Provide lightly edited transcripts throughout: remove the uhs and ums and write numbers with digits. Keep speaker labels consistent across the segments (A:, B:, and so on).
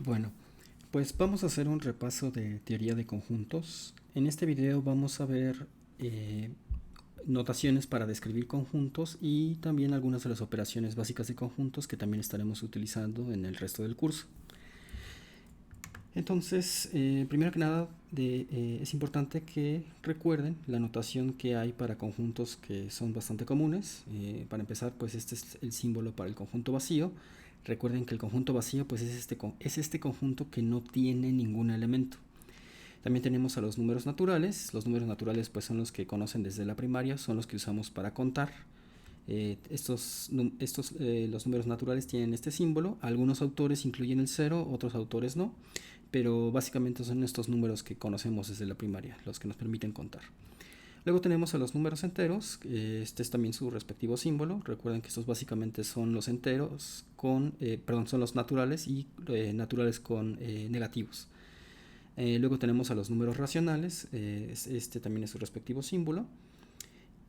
A: Bueno, pues vamos a hacer un repaso de teoría de conjuntos. En este video vamos a ver notaciones para describir conjuntos y también algunas de las operaciones básicas de conjuntos que también estaremos utilizando en el resto del curso. Entonces, primero que nada, es importante que recuerden la notación que hay para conjuntos que son bastante comunes. Para empezar, pues este es el símbolo para el conjunto vacío. Recuerden que el conjunto vacío pues es este conjunto que no tiene ningún elemento. También tenemos a los números naturales. Los números naturales pues son los que conocen desde la primaria, son los que usamos para contar. Los números naturales tienen este símbolo. Algunos autores incluyen el 0, otros autores no, pero básicamente son estos números que conocemos desde la primaria, los que nos permiten contar. Luego tenemos a los números enteros, este es también su respectivo símbolo. Recuerden que estos básicamente son los enteros son los naturales y naturales con negativos. Luego tenemos a los números racionales, este también es su respectivo símbolo.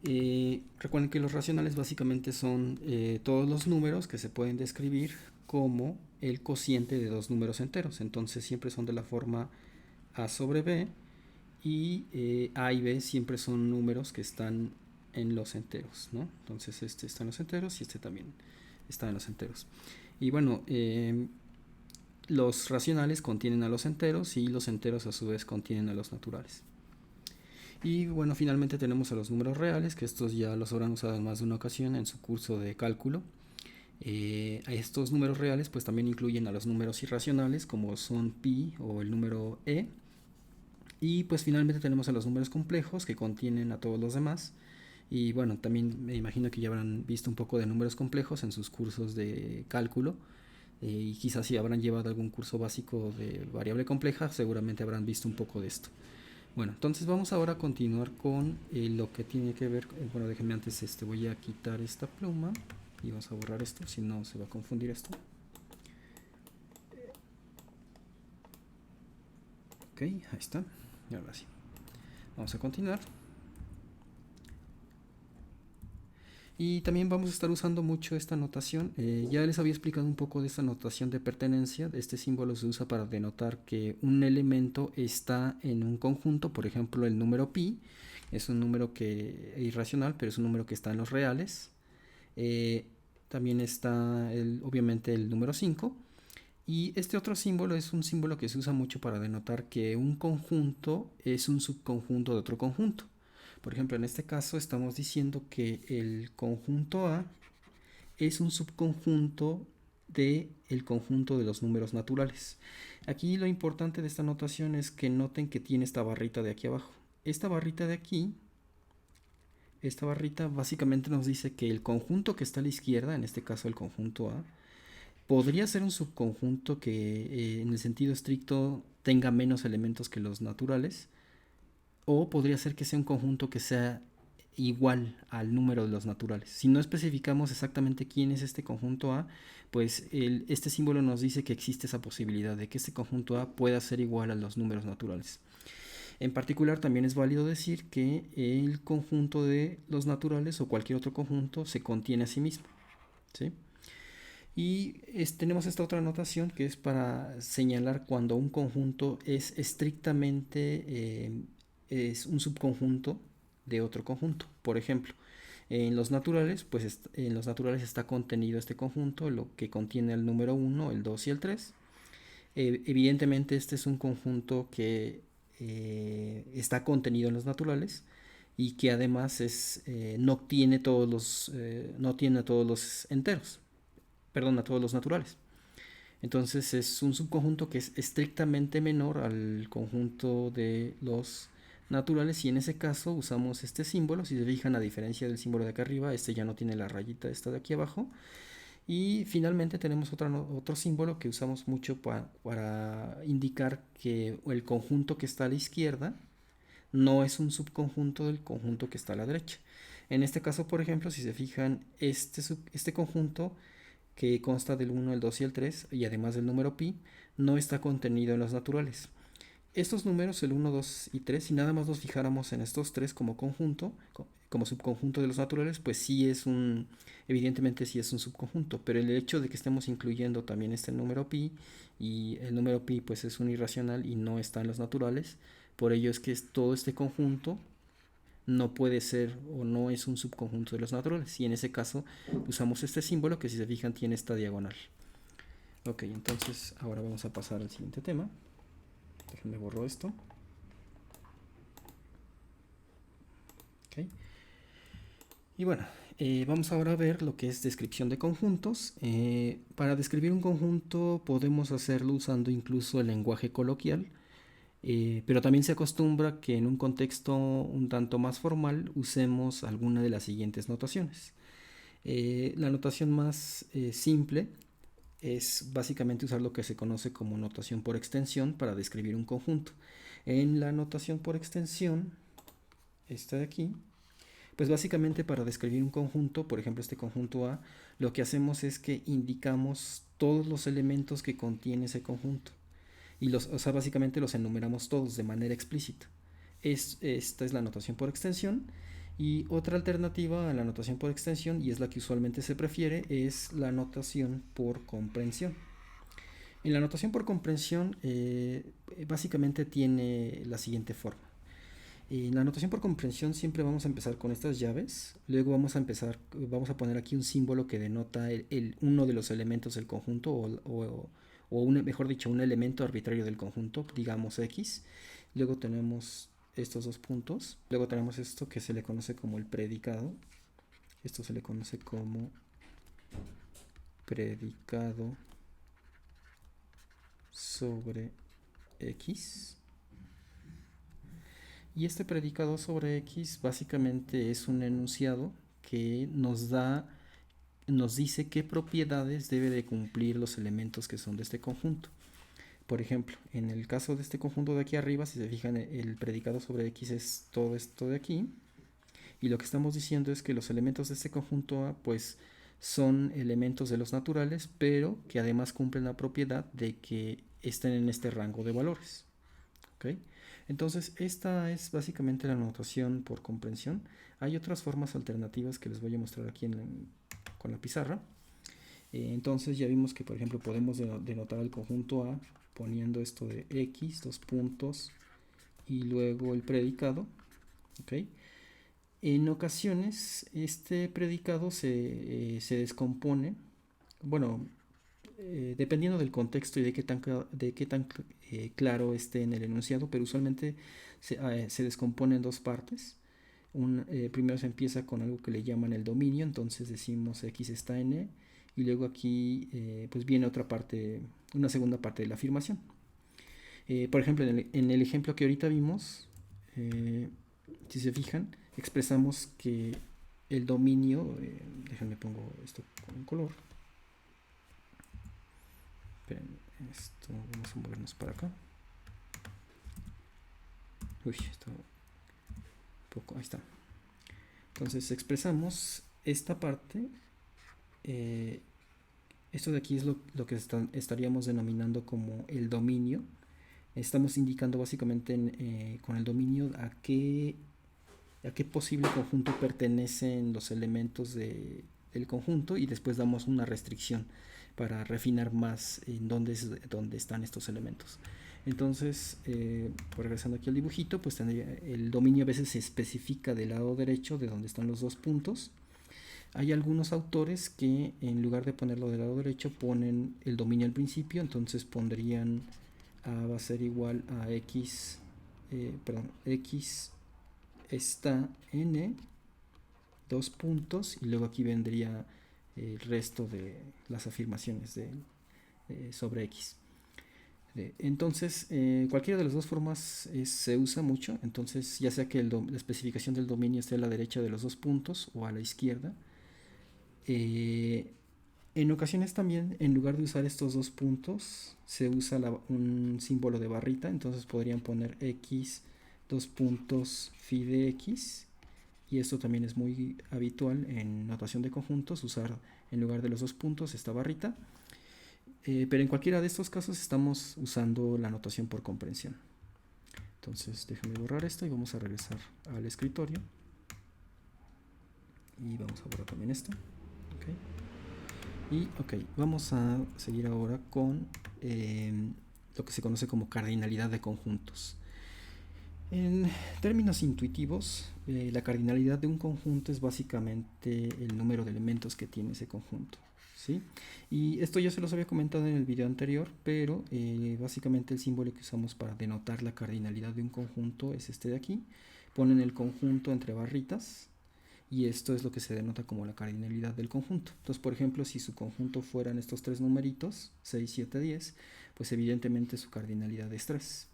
A: Recuerden que los racionales básicamente son todos los números que se pueden describir como el cociente de dos números enteros. Entonces siempre son de la forma a sobre b, y a y b siempre son números que están en los enteros, ¿no? Entonces este está en los enteros y este también está en los enteros. Y bueno, los racionales contienen a los enteros y los enteros a su vez contienen a los naturales. Y bueno, finalmente tenemos a los números reales, que estos ya los habrán usado en más de una ocasión en su curso de cálculo. Estos números reales pues también incluyen a los números irracionales, como son pi o el número e. Y pues finalmente tenemos a los números complejos, que contienen a todos los demás. Y bueno, también me imagino que ya habrán visto un poco de números complejos en sus cursos de cálculo. Y quizás si habrán llevado algún curso básico de variable compleja, seguramente habrán visto un poco de esto. Bueno, entonces vamos ahora a continuar con lo que tiene que ver. Bueno, déjenme antes, voy a quitar esta pluma y vamos a borrar esto, si no se va a confundir esto. Ok, ahí está. Y ahora sí. Vamos a continuar. Y también vamos a estar usando mucho esta notación. Ya les había explicado un poco de esta notación de pertenencia. Este símbolo se usa para denotar que un elemento está en un conjunto. Por ejemplo, el número pi es un número que es irracional, pero es un número que está en los reales. También está obviamente el número 5. Y este otro símbolo es un símbolo que se usa mucho para denotar que un conjunto es un subconjunto de otro conjunto. Por ejemplo, en este caso estamos diciendo que el conjunto A es un subconjunto del conjunto de los números naturales. Aquí lo importante de esta notación es que noten que tiene esta barrita de aquí abajo. Esta barrita de aquí, esta barrita básicamente nos dice que el conjunto que está a la izquierda, en este caso el conjunto A, podría ser un subconjunto que en el sentido estricto tenga menos elementos que los naturales, o podría ser que sea un conjunto que sea igual al número de los naturales. Si no especificamos exactamente quién es este conjunto A, pues este símbolo nos dice que existe esa posibilidad de que este conjunto A pueda ser igual a los números naturales. En particular, también es válido decir que el conjunto de los naturales o cualquier otro conjunto se contiene a sí mismo, ¿sí? Y tenemos esta otra notación que es para señalar cuando un conjunto es estrictamente es un subconjunto de otro conjunto. Por ejemplo, en los naturales, pues en los naturales está contenido este conjunto, lo que contiene el número 1, el 2 y el 3. Evidentemente este es un conjunto que está contenido en los naturales y que además no tiene no tiene todos los enteros, perdón, a todos los naturales. Entonces es un subconjunto que es estrictamente menor al conjunto de los naturales, y en ese caso usamos este símbolo. Si se fijan, a diferencia del símbolo de acá arriba, este ya no tiene la rayita esta de aquí abajo. Y finalmente tenemos otro símbolo que usamos mucho para indicar que el conjunto que está a la izquierda no es un subconjunto del conjunto que está a la derecha. En este caso, por ejemplo, si se fijan, este conjunto que consta del 1, el 2 y el 3, y además del número pi, no está contenido en los naturales. Estos números, el 1, 2 y 3, si nada más nos fijáramos en estos tres como conjunto, como subconjunto de los naturales, pues sí es evidentemente sí es un subconjunto, pero el hecho de que estemos incluyendo también este número pi, y el número pi pues es un irracional y no está en los naturales, por ello es que todo este conjunto no puede ser o no es un subconjunto de los naturales, y en ese caso usamos este símbolo que, si se fijan, tiene esta diagonal. Ok, entonces ahora vamos a pasar al siguiente tema. Déjenme borro esto. Ok. Y bueno, vamos ahora a ver lo que es descripción de conjuntos. Para describir un conjunto podemos hacerlo usando incluso el lenguaje coloquial, pero también se acostumbra que en un contexto un tanto más formal usemos alguna de las siguientes notaciones. La notación más simple es básicamente usar lo que se conoce como notación por extensión para describir un conjunto. En la notación por extensión, esta de aquí, pues básicamente para describir un conjunto, por ejemplo este conjunto A, lo que hacemos es que indicamos todos los elementos que contiene ese conjunto. O sea, básicamente los enumeramos todos de manera explícita. Esta es la notación por extensión. Y otra alternativa a la notación por extensión, y es la que usualmente se prefiere, es la notación por comprensión. En la notación por comprensión básicamente tiene la siguiente forma. En la notación por comprensión siempre vamos a empezar con estas llaves, luego vamos a poner aquí un símbolo que denota uno de los elementos del conjunto, mejor dicho, un elemento arbitrario del conjunto, digamos X. Luego tenemos estos dos puntos, luego tenemos esto que se le conoce como el predicado. Esto se le conoce como predicado sobre X. Y este predicado sobre X básicamente es un enunciado que nos dice qué propiedades debe de cumplir los elementos que son de este conjunto. Por ejemplo, en el caso de este conjunto de aquí arriba, si se fijan, el predicado sobre X es todo esto de aquí. Y lo que estamos diciendo es que los elementos de este conjunto A pues son elementos de los naturales, pero que además cumplen la propiedad de que estén en este rango de valores. ¿Ok? Entonces, esta es básicamente la notación por comprensión. Hay otras formas alternativas que les voy a mostrar aquí con la pizarra. Entonces ya vimos que, por ejemplo, podemos denotar el conjunto A poniendo esto de X, dos puntos, y luego el predicado. ¿Ok? En ocasiones este predicado se descompone, bueno, dependiendo del contexto y de qué tan claro esté en el enunciado, pero usualmente se descompone en dos partes. Primero se empieza con algo que le llaman el dominio, entonces decimos X está en E, y luego aquí pues viene otra parte, una segunda parte de la afirmación. Por ejemplo, en el ejemplo que ahorita vimos, si se fijan, expresamos que el dominio, déjenme pongo esto con un color. Esperen, esto, vamos a movernos para acá. Uy, esto poco, ahí está. Entonces expresamos esta parte. Esto de aquí es lo que estaríamos denominando como el dominio. Estamos indicando básicamente con el dominio a qué posible conjunto pertenecen los elementos del conjunto, y después damos una restricción para refinar más en dónde están estos elementos. Entonces, regresando aquí al dibujito, pues el dominio a veces se especifica del lado derecho de donde están los dos puntos. Hay algunos autores que en lugar de ponerlo del lado derecho ponen el dominio al principio, entonces pondrían A va a ser igual a X, X está N, dos puntos, y luego aquí vendría el resto de las afirmaciones sobre X. Entonces, cualquiera de las dos formas se usa mucho, entonces ya sea que la especificación del dominio esté a la derecha de los dos puntos o a la izquierda. En ocasiones también, en lugar de usar estos dos puntos, se usa un símbolo de barrita, entonces podrían poner X, dos puntos, phi de X, y esto también es muy habitual en notación de conjuntos, usar en lugar de los dos puntos esta barrita. Pero en cualquiera de estos casos estamos usando la notación por comprensión. Entonces déjame borrar esto y vamos a regresar al escritorio. y vamos a borrar también esto. Okay. Y vamos a seguir ahora con lo que se conoce como cardinalidad de conjuntos. En términos intuitivos, la cardinalidad de un conjunto es básicamente el número de elementos que tiene ese conjunto, ¿sí? Y esto ya se los había comentado en el video anterior, pero básicamente el símbolo que usamos para denotar la cardinalidad de un conjunto es este de aquí. Ponen el conjunto entre barritas y esto es lo que se denota como la cardinalidad del conjunto. Entonces, por ejemplo, si su conjunto fueran estos tres numeritos, 6, 7, 10, pues evidentemente su cardinalidad es 3.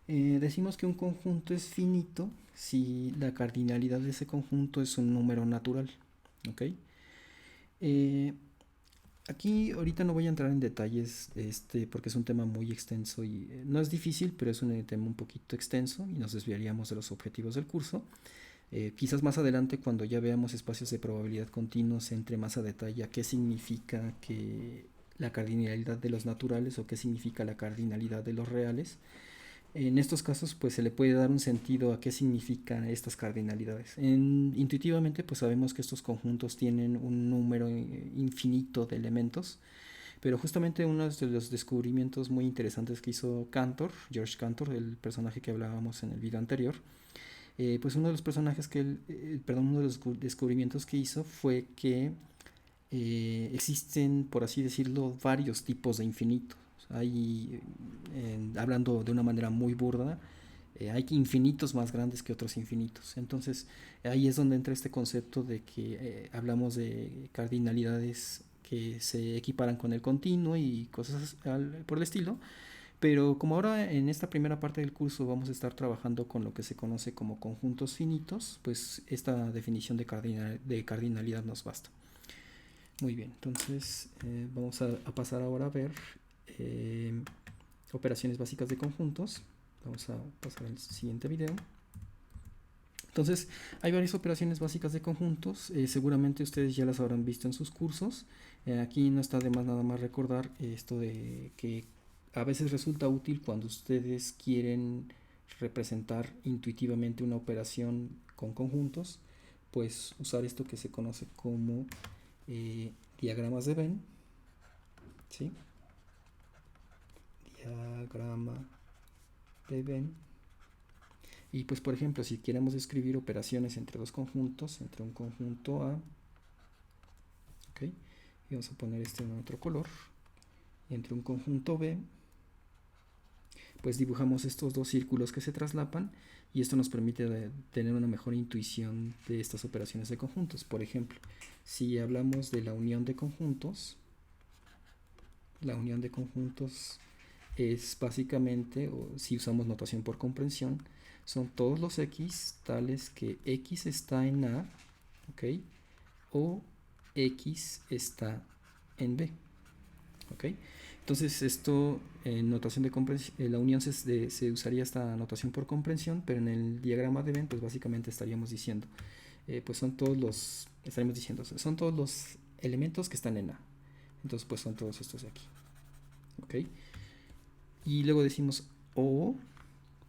A: Decimos que un conjunto es finito si la cardinalidad de ese conjunto es un número natural. ¿Ok? Aquí ahorita no voy a entrar en detalles porque es un tema muy extenso y no es difícil, pero es un tema un poquito extenso y nos desviaríamos de los objetivos del curso. Quizás más adelante, cuando ya veamos espacios de probabilidad continuos, entre más a detalle a qué significa que la cardinalidad de los naturales o qué significa la cardinalidad de los reales. En estos casos, pues se le puede dar un sentido a qué significan estas cardinalidades. Intuitivamente, pues sabemos que estos conjuntos tienen un número infinito de elementos, pero justamente uno de los descubrimientos muy interesantes que hizo Cantor, George Cantor, el personaje que hablábamos en el video anterior, pues uno de los personajes uno de los descubrimientos que hizo fue que existen, por así decirlo, varios tipos de infinitos. Hay, hablando de una manera muy burda, hay infinitos más grandes que otros infinitos. Entonces, ahí es donde entra este concepto de que hablamos de cardinalidades que se equiparan con el continuo y cosas por el estilo. Pero como ahora en esta primera parte del curso vamos a estar trabajando con lo que se conoce como conjuntos finitos, pues esta definición de cardinalidad nos basta. Muy bien, entonces vamos a pasar ahora a ver operaciones básicas de conjuntos. Vamos a pasar al siguiente video. Entonces, hay varias operaciones básicas de conjuntos. Seguramente ustedes ya las habrán visto en sus cursos. Aquí no está de más nada más recordar esto de que a veces resulta útil cuando ustedes quieren representar intuitivamente una operación con conjuntos, pues usar esto que se conoce como diagramas de Venn, ¿sí? Diagrama de Venn. Y pues por ejemplo, si queremos escribir operaciones entre dos conjuntos, entre un conjunto A, ok, y vamos a poner este en otro color, y entre un conjunto B, pues dibujamos estos dos círculos que se traslapan y esto nos permite tener una mejor intuición de estas operaciones de conjuntos. Por ejemplo, si hablamos de la unión de conjuntos, la unión de conjuntos es básicamente, o si usamos notación por comprensión, son todos los x tales que x está en A, ¿ok? O x está en B, ¿ok? Entonces esto en notación de comprensión, la unión se usaría esta notación por comprensión, pero en el diagrama de Venn pues básicamente estaríamos diciendo, pues son todos los elementos que están en A. Entonces pues son todos estos de aquí, ¿ok? Y luego decimos o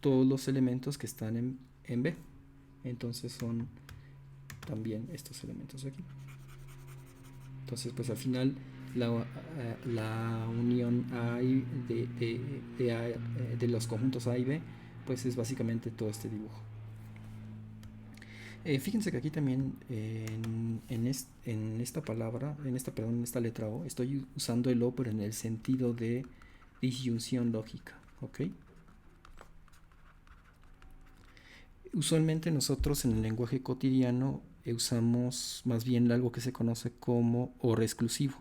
A: todos los elementos que están en B. Entonces son también estos elementos de aquí. Entonces pues al final la unión A y de los conjuntos A y B pues es básicamente todo este dibujo. Fíjense que aquí también en esta palabra, en esta letra O, estoy usando el O pero en el sentido de disyunción lógica, ¿ok? Usualmente nosotros en el lenguaje cotidiano usamos más bien algo que se conoce como OR exclusivo.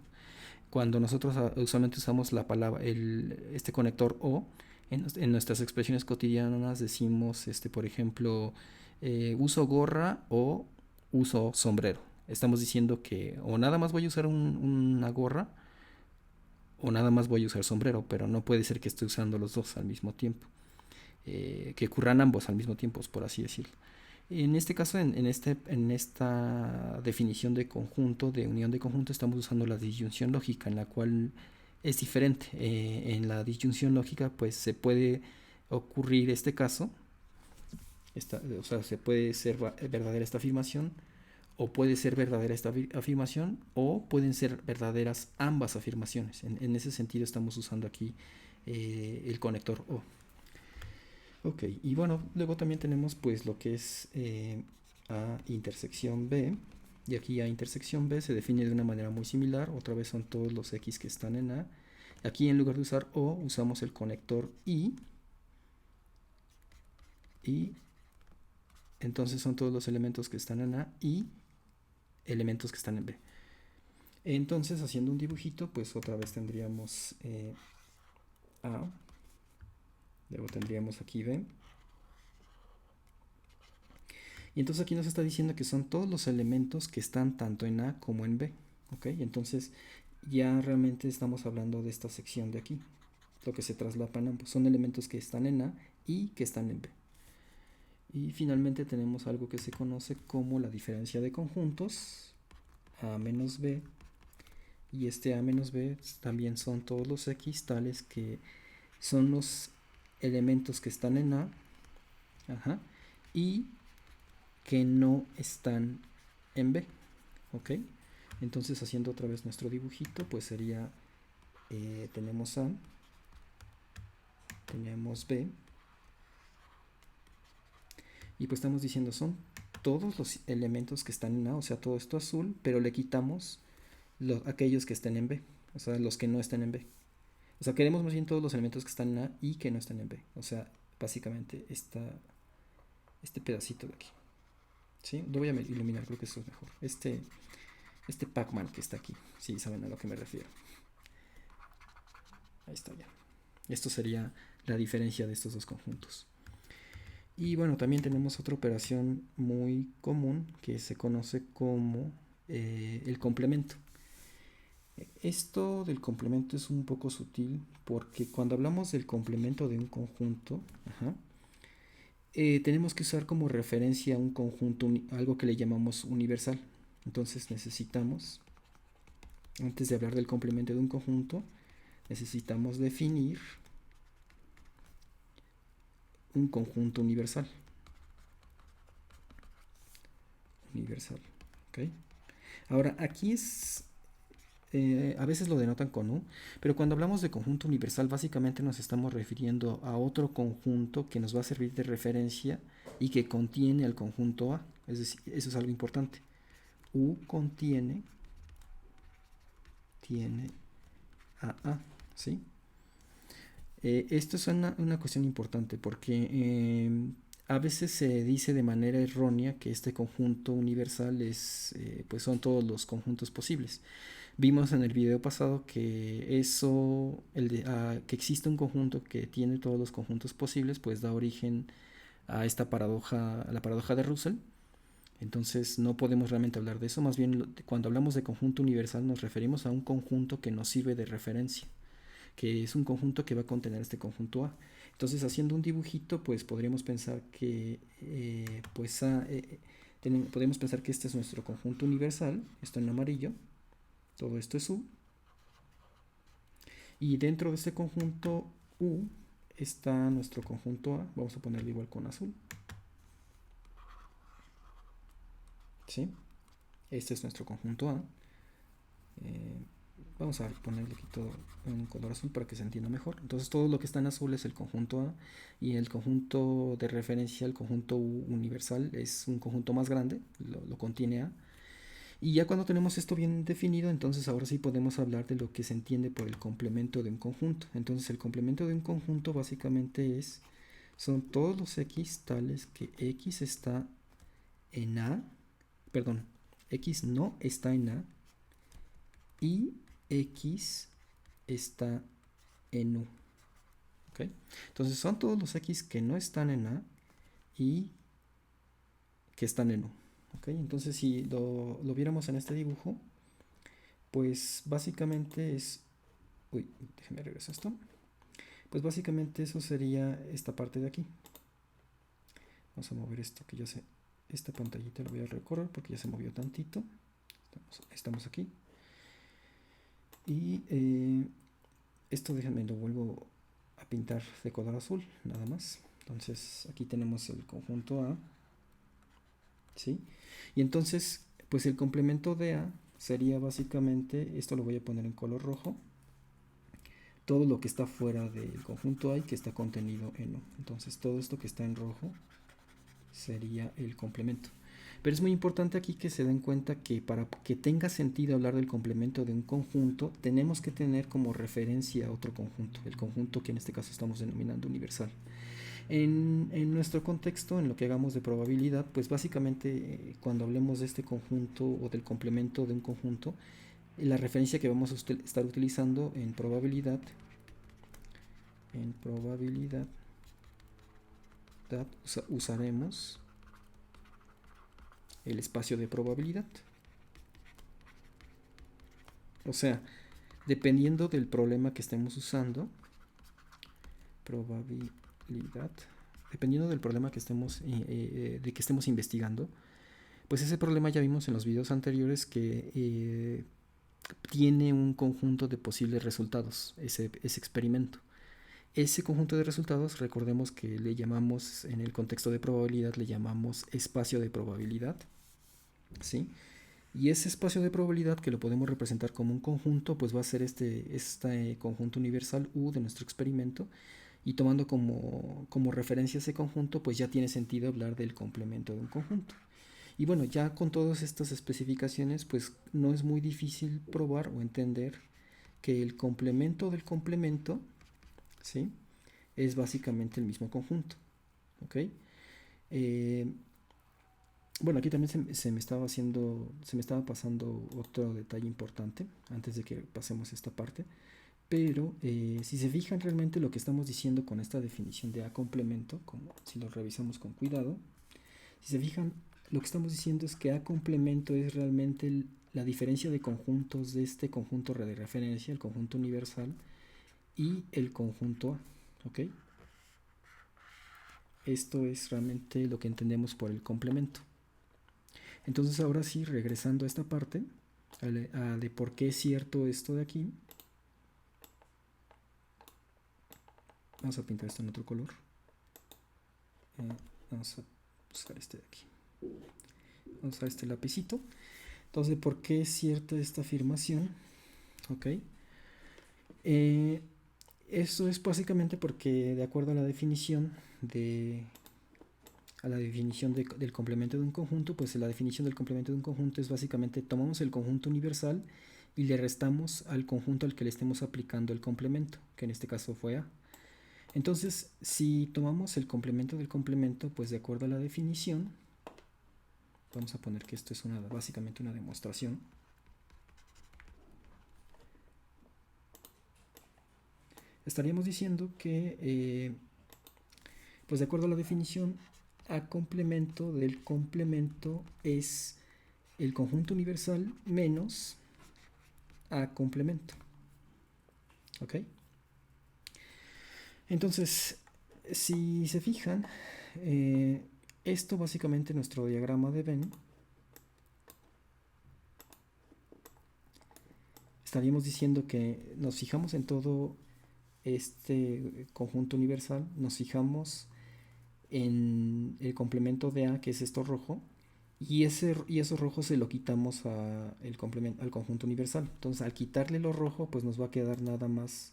A: Cuando nosotros usualmente usamos la palabra, este conector O, en nuestras expresiones cotidianas decimos, por ejemplo, uso gorra o uso sombrero. Estamos diciendo que o nada más voy a usar una gorra o nada más voy a usar sombrero, pero no puede ser que esté usando los dos al mismo tiempo. Que ocurran ambos al mismo tiempo, por así decirlo. En este caso, en esta definición de conjunto, de unión de conjunto, estamos usando la disyunción lógica, en la cual es diferente. En la disyunción lógica, pues se puede ocurrir este caso, o sea, se puede ser verdadera esta afirmación, O puede ser verdadera esta afirmación o pueden ser verdaderas ambas afirmaciones. En ese sentido estamos usando aquí el conector O. Ok, y bueno, luego también tenemos pues lo que es A intersección B. Y aquí A intersección B se define de una manera muy similar. Otra vez son todos los X que están en A. Aquí en lugar de usar O usamos el conector I. Y entonces son todos los elementos que están en A y elementos que están en B. Entonces, haciendo un dibujito, pues otra vez tendríamos A, luego tendríamos aquí B. Y entonces aquí nos está diciendo que son todos los elementos que están tanto en A como en B. ¿Ok? Entonces ya realmente estamos hablando de esta sección de aquí. Lo que se traslapan ambos. Son elementos que están en A y que están en B. Y finalmente tenemos algo que se conoce como la diferencia de conjuntos, A menos B. Y este A menos B también son todos los X tales que son los elementos que están en A, ajá, y que no están en B. ¿Ok? Entonces, haciendo otra vez nuestro dibujito, pues sería, tenemos A, tenemos B, y pues estamos diciendo son todos los elementos que están en A, o sea, todo esto azul, pero le quitamos aquellos que estén en B, o sea, los que no estén en B. O sea, queremos más bien todos los elementos que están en A y que no están en B. O sea, básicamente este pedacito de aquí. ¿Sí? Lo voy a iluminar, creo que eso es mejor. Este Pac-Man que está aquí. Sí, saben a lo que me refiero. Ahí está ya. Esto sería la diferencia de estos dos conjuntos. Y bueno, también tenemos otra operación muy común que se conoce como el complemento. Esto del complemento es un poco sutil porque cuando hablamos del complemento de un conjunto, ajá, tenemos que usar como referencia un conjunto, algo que le llamamos universal. Entonces necesitamos, antes de hablar del complemento de un conjunto, necesitamos definir un conjunto universal. Universal, ¿ok? Ahora, aquí es a veces lo denotan con U, pero cuando hablamos de conjunto universal básicamente nos estamos refiriendo a otro conjunto que nos va a servir de referencia y que contiene al conjunto A. Es decir, eso es algo importante. U tiene a A, ¿sí? Esto es una cuestión importante porque a veces se dice de manera errónea que este conjunto universal es, pues son todos los conjuntos posibles. Vimos en el video pasado que eso, que existe un conjunto que tiene todos los conjuntos posibles, pues da origen a esta paradoja, a la paradoja de Russell. Entonces no podemos realmente hablar de eso, más bien cuando hablamos de conjunto universal nos referimos a un conjunto que nos sirve de referencia, que es un conjunto que va a contener este conjunto A. Entonces, haciendo un dibujito, pues podríamos pensar que podemos pensar que este es nuestro conjunto universal, esto en amarillo, todo esto es U, y dentro de este conjunto U está nuestro conjunto A, vamos a ponerlo igual con azul, ¿sí? Este es nuestro conjunto A. Vamos a ponerle aquí todo en color azul para que se entienda mejor. Entonces todo lo que está en azul es el conjunto A y el conjunto de referencia, el conjunto U universal, es un conjunto más grande, lo contiene A. Y ya cuando tenemos esto bien definido, entonces ahora sí podemos hablar de lo que se entiende por el complemento de un conjunto. Entonces el complemento de un conjunto básicamente son todos los X tales que X está en A, perdón, X no está en A y X está en U. ¿Okay? Entonces son todos los X que no están en A y que están en U. ¿Okay? Entonces si lo viéramos en este dibujo, pues básicamente es... Uy, déjeme regresar esto. Pues básicamente eso sería esta parte de aquí. Vamos a mover esto que ya se... Esta pantallita la voy a recorrer porque ya se movió tantito. Estamos aquí. Y esto déjenme lo vuelvo a pintar de color azul, nada más. Entonces aquí tenemos el conjunto A, ¿sí? Y entonces Pues el complemento de A sería básicamente, esto lo voy a poner en color rojo, todo lo que está fuera del conjunto A y que está contenido en O. Entonces todo esto que está en rojo sería el complemento. Pero es muy importante aquí que se den cuenta que para que tenga sentido hablar del complemento de un conjunto, tenemos que tener como referencia a otro conjunto, el conjunto que en este caso estamos denominando universal. En nuestro contexto, en lo que hagamos de probabilidad, pues básicamente cuando hablemos de este conjunto o del complemento de un conjunto, la referencia que vamos a estar utilizando en probabilidad usaremos el espacio de probabilidad. O sea, dependiendo del problema que estemos usando, probabilidad, dependiendo del problema que estemos, de que estemos investigando, pues ese problema ya vimos en los videos anteriores que tiene un conjunto de posibles resultados, ese experimento. Ese conjunto de resultados, recordemos que le llamamos, en el contexto de probabilidad, le llamamos espacio de probabilidad, ¿sí? Y ese espacio de probabilidad, que lo podemos representar como un conjunto, pues va a ser este conjunto universal U de nuestro experimento. Y tomando como referencia ese conjunto, pues ya tiene sentido hablar del complemento de un conjunto. Y bueno, ya con todas estas especificaciones, pues no es muy difícil probar o entender que el complemento del complemento, ¿sí?, es básicamente el mismo conjunto. ¿Ok? Bueno, aquí también se me estaba pasando otro detalle importante antes de que pasemos esta parte. Pero si se fijan realmente lo que estamos diciendo con esta definición de A complemento, como si lo revisamos con cuidado, si se fijan, lo que estamos diciendo es que A complemento es realmente la diferencia de conjuntos de este conjunto de referencia, el conjunto universal, y el conjunto A. ¿Ok? Esto es realmente lo que entendemos por el complemento. Entonces ahora sí, regresando a esta parte, de por qué es cierto esto de aquí, vamos a pintar esto en otro color. Vamos a buscar este de aquí. Vamos a usar este lapicito. Entonces, ¿por qué es cierta esta afirmación? Ok. Esto es básicamente porque, de acuerdo a la definición del complemento de un conjunto, pues la definición del complemento de un conjunto es básicamente tomamos el conjunto universal y le restamos al conjunto al que le estemos aplicando el complemento, que en este caso fue A. Entonces, si tomamos el complemento del complemento, pues de acuerdo a la definición, vamos a poner que esto es básicamente una demostración. Estaríamos diciendo que, pues de acuerdo a la definición, A complemento del complemento es el conjunto universal menos A complemento. ¿Ok? Entonces, si se fijan, esto básicamente nuestro diagrama de Venn, estaríamos diciendo que nos fijamos en todo este conjunto universal, nos fijamos en el complemento de A, que es esto rojo, y eso rojo se lo quitamos al conjunto universal. Entonces, al quitarle lo rojo, pues nos va a quedar nada más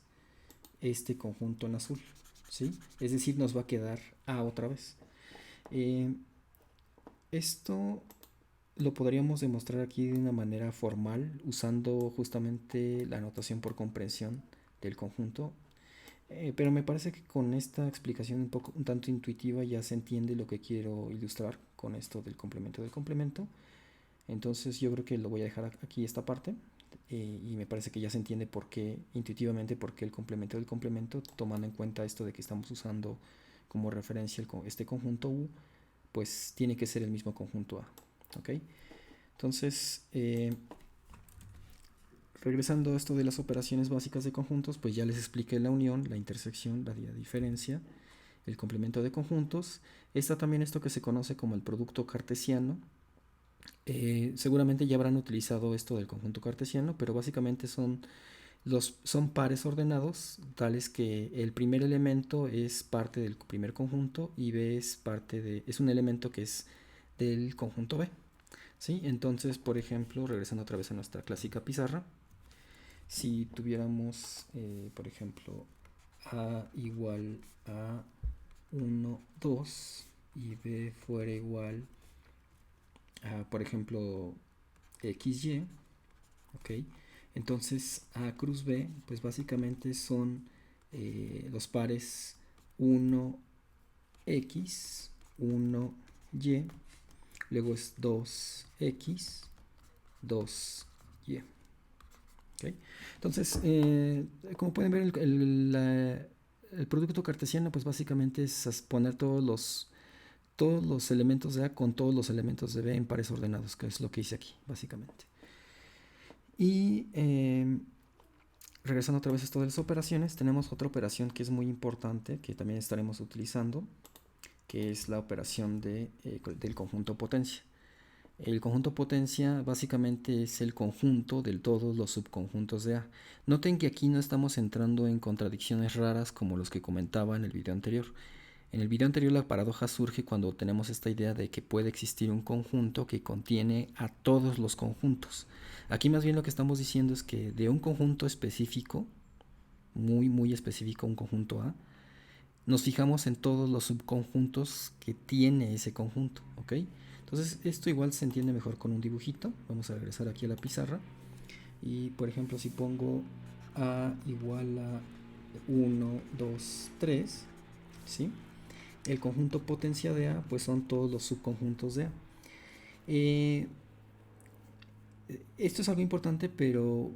A: este conjunto en azul, ¿sí? Es decir, nos va a quedar A otra vez. Esto lo podríamos demostrar aquí de una manera formal, usando justamente la notación por comprensión del conjunto. Pero me parece que con esta explicación un tanto intuitiva ya se entiende lo que quiero ilustrar con esto del complemento del complemento. Entonces yo creo que lo voy a dejar aquí esta parte, y me parece que ya se entiende intuitivamente por qué el complemento del complemento, tomando en cuenta esto de que estamos usando como referencia este conjunto U, pues tiene que ser el mismo conjunto A. ¿Ok? Entonces, regresando a esto de las operaciones básicas de conjuntos, pues ya les expliqué la unión, la intersección, la diferencia, el complemento de conjuntos. Está también esto que se conoce como el producto cartesiano. Seguramente ya habrán utilizado esto del conjunto cartesiano, pero básicamente son pares ordenados, tales que el primer elemento es parte del primer conjunto y B es un elemento que es del conjunto B. ¿sí? Entonces, por ejemplo, regresando otra vez a nuestra clásica pizarra, si tuviéramos, por ejemplo, A igual a 1, 2 y B fuera igual a, por ejemplo, XY, ¿ok? Entonces A cruz B, pues básicamente son los pares 1X, 1Y, luego es 2X, 2Y. ¿Okay? Entonces, como pueden ver, el producto cartesiano, pues básicamente es poner todos los elementos de A con todos los elementos de B en pares ordenados, que es lo que hice aquí, básicamente. Y regresando otra vez a esto de las operaciones, tenemos otra operación que es muy importante, que también estaremos utilizando, que es la operación del conjunto potencia. El conjunto potencia básicamente es el conjunto de todos los subconjuntos de A. Noten que aquí no estamos entrando en contradicciones raras como los que comentaba en el video anterior. En el video anterior la paradoja surge cuando tenemos esta idea de que puede existir un conjunto que contiene a todos los conjuntos. Aquí más bien lo que estamos diciendo es que de un conjunto específico, muy específico, un conjunto A, nos fijamos en todos los subconjuntos que tiene ese conjunto, ¿ok? Entonces esto igual se entiende mejor con un dibujito. Vamos a regresar aquí a la pizarra y por ejemplo si pongo A igual a 1, 2, 3, ¿sí? El conjunto potencia de A pues son todos los subconjuntos de A. Esto es algo importante, pero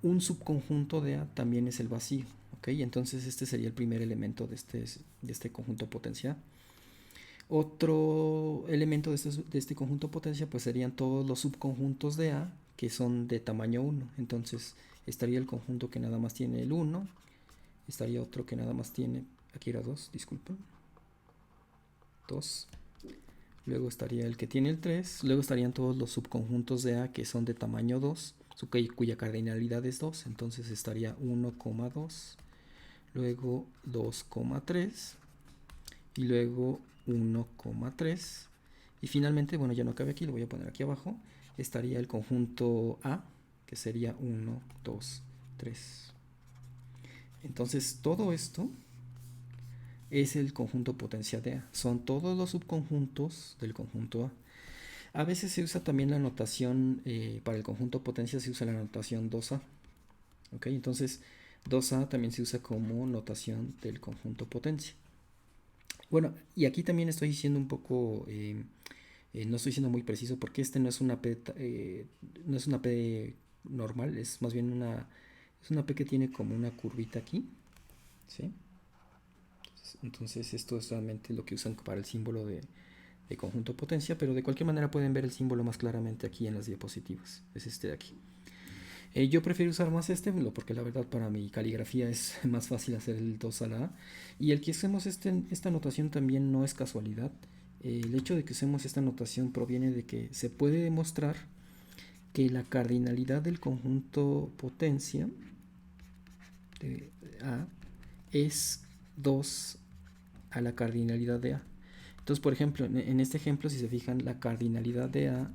A: un subconjunto de A también es el vacío, ¿ok? Entonces este sería el primer elemento de este conjunto potencia. Otro elemento de este conjunto potencia pues serían todos los subconjuntos de A que son de tamaño 1. Entonces estaría el conjunto que nada más tiene el 1, estaría otro que nada más tiene, aquí era 2, disculpen, 2. Luego estaría el que tiene el 3, luego estarían todos los subconjuntos de A que son de tamaño 2, cuya cardinalidad es 2, entonces estaría 1,2, luego 2,3 y luego 1,3 y finalmente, bueno, ya no cabe aquí, lo voy a poner aquí abajo, estaría el conjunto A que sería 1, 2, 3. Entonces todo esto es el conjunto potencia de A, son todos los subconjuntos del conjunto A. A veces se usa también la notación, para el conjunto potencia se usa la notación 2A, ¿ok? Entonces 2A también se usa como notación del conjunto potencia. Bueno, y aquí también estoy diciendo un poco, no estoy siendo muy preciso porque este no es una P, no es una P normal, es más bien es una P que tiene como una curvita aquí, ¿sí? Entonces esto es realmente lo que usan para el símbolo de conjunto potencia, pero de cualquier manera pueden ver el símbolo más claramente aquí en las diapositivas, es este de aquí. Yo prefiero usar más este porque la verdad para mi caligrafía es más fácil hacer el 2 a la A. Y el que usemos esta notación también no es casualidad. El hecho de que usemos esta notación proviene de que se puede demostrar que la cardinalidad del conjunto potencia de A es 2 a la cardinalidad de A. Entonces, por ejemplo, en este ejemplo, si se fijan, la cardinalidad de A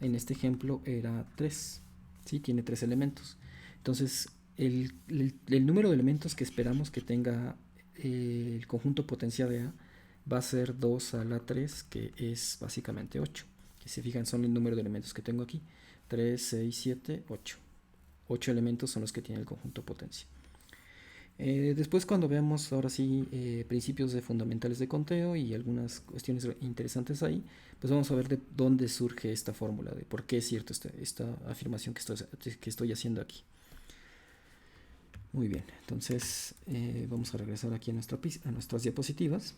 A: en este ejemplo era 3. ¿Sí? Tiene 3 elementos. Entonces, el número de elementos que esperamos que tenga el conjunto potencia de A va a ser 2 a la 3, que es básicamente 8. Que si fijan, son el número de elementos que tengo aquí. 3, 6, 7, 8. 8 elementos son los que tiene el conjunto potencia. Después cuando veamos ahora sí principios fundamentales de conteo y algunas cuestiones interesantes ahí, pues vamos a ver de dónde surge esta fórmula, de por qué es cierto esta afirmación que estoy haciendo aquí. Muy bien, entonces vamos a regresar aquí a nuestras diapositivas.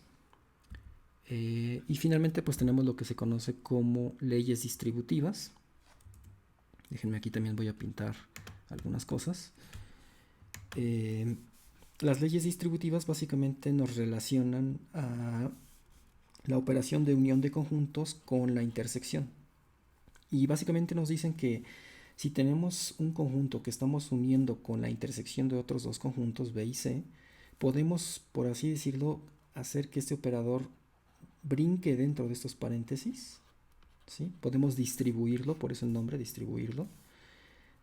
A: Y finalmente pues tenemos lo que se conoce como leyes distributivas. Déjenme aquí también voy a pintar algunas cosas. Las leyes distributivas básicamente nos relacionan a la operación de unión de conjuntos con la intersección. Y básicamente nos dicen que si tenemos un conjunto que estamos uniendo con la intersección de otros dos conjuntos, B y C, podemos, por así decirlo, hacer que este operador brinque dentro de estos paréntesis, ¿sí? Podemos distribuirlo, por eso el nombre, distribuirlo,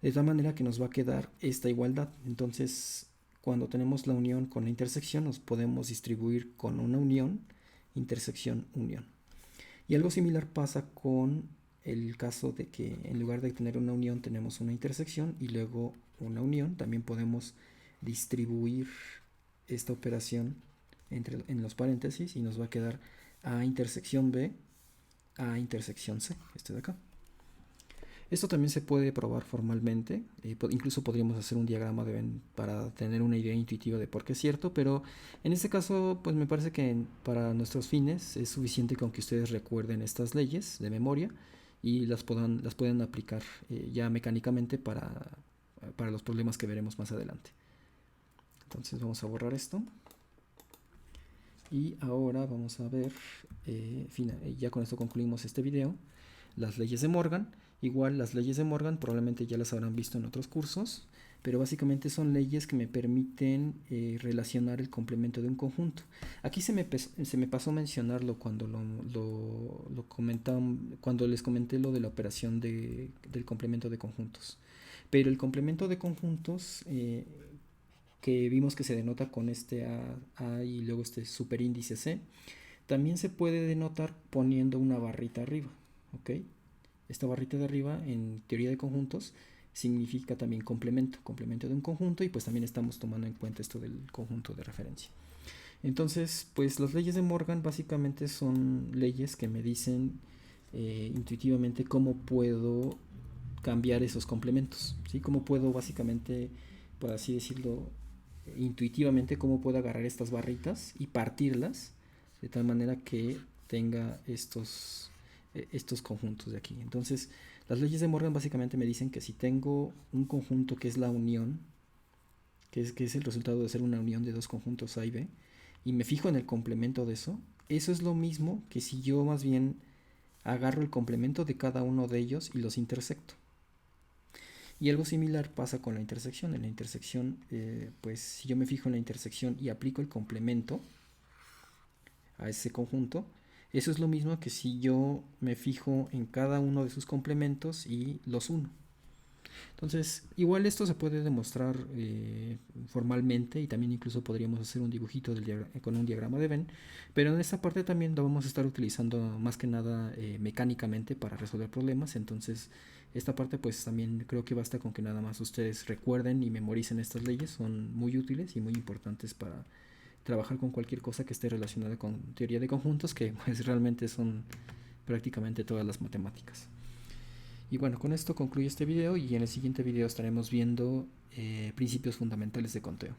A: de tal manera que nos va a quedar esta igualdad. Entonces, cuando tenemos la unión con la intersección, nos podemos distribuir con una unión, intersección, unión. Y algo similar pasa con el caso de que en lugar de tener una unión tenemos una intersección y luego una unión. También podemos distribuir esta operación en los paréntesis y nos va a quedar A intersección B, A intersección C, este de acá. Esto también se puede probar formalmente, incluso podríamos hacer un diagrama de Venn para tener una idea intuitiva de por qué es cierto, pero en este caso pues me parece que para nuestros fines es suficiente con que ustedes recuerden estas leyes de memoria y las puedan aplicar ya mecánicamente para los problemas que veremos más adelante. Entonces vamos a borrar esto y ahora vamos a ver, ya con esto concluimos este video, las leyes de Morgan. Igual las leyes de Morgan probablemente ya las habrán visto en otros cursos, pero básicamente son leyes que me permiten relacionar el complemento de un conjunto. Aquí se me pasó mencionarlo cuando cuando les comenté lo de la operación del complemento de conjuntos. Pero el complemento de conjuntos que vimos que se denota con este A y luego este superíndice C, también se puede denotar poniendo una barrita arriba, ¿ok? Esta barrita de arriba en teoría de conjuntos significa también complemento de un conjunto, y pues también estamos tomando en cuenta esto del conjunto de referencia. Entonces, pues las leyes de Morgan básicamente son leyes que me dicen intuitivamente cómo puedo cambiar esos complementos, ¿sí? Cómo puedo básicamente, por así decirlo, intuitivamente cómo puedo agarrar estas barritas y partirlas de tal manera que tenga estos conjuntos de aquí. Entonces, las leyes de Morgan básicamente me dicen que si tengo un conjunto que es la unión, que es el resultado de ser una unión de dos conjuntos A y B, y me fijo en el complemento de eso es lo mismo que si yo más bien agarro el complemento de cada uno de ellos y los intersecto. Y algo similar pasa con la intersección. En la intersección, pues si yo me fijo en la intersección y aplico el complemento a ese conjunto, eso es lo mismo que si yo me fijo en cada uno de sus complementos y los uno. Entonces, igual esto se puede demostrar formalmente, y también incluso podríamos hacer un dibujito con un diagrama de Venn, pero en esta parte también lo vamos a estar utilizando más que nada mecánicamente para resolver problemas. Entonces, esta parte pues también creo que basta con que nada más ustedes recuerden y memoricen estas leyes. Son muy útiles y muy importantes para trabajar con cualquier cosa que esté relacionada con teoría de conjuntos, que pues realmente son prácticamente todas las matemáticas. Y bueno, con esto concluye este video, y en el siguiente video estaremos viendo principios fundamentales de conteo.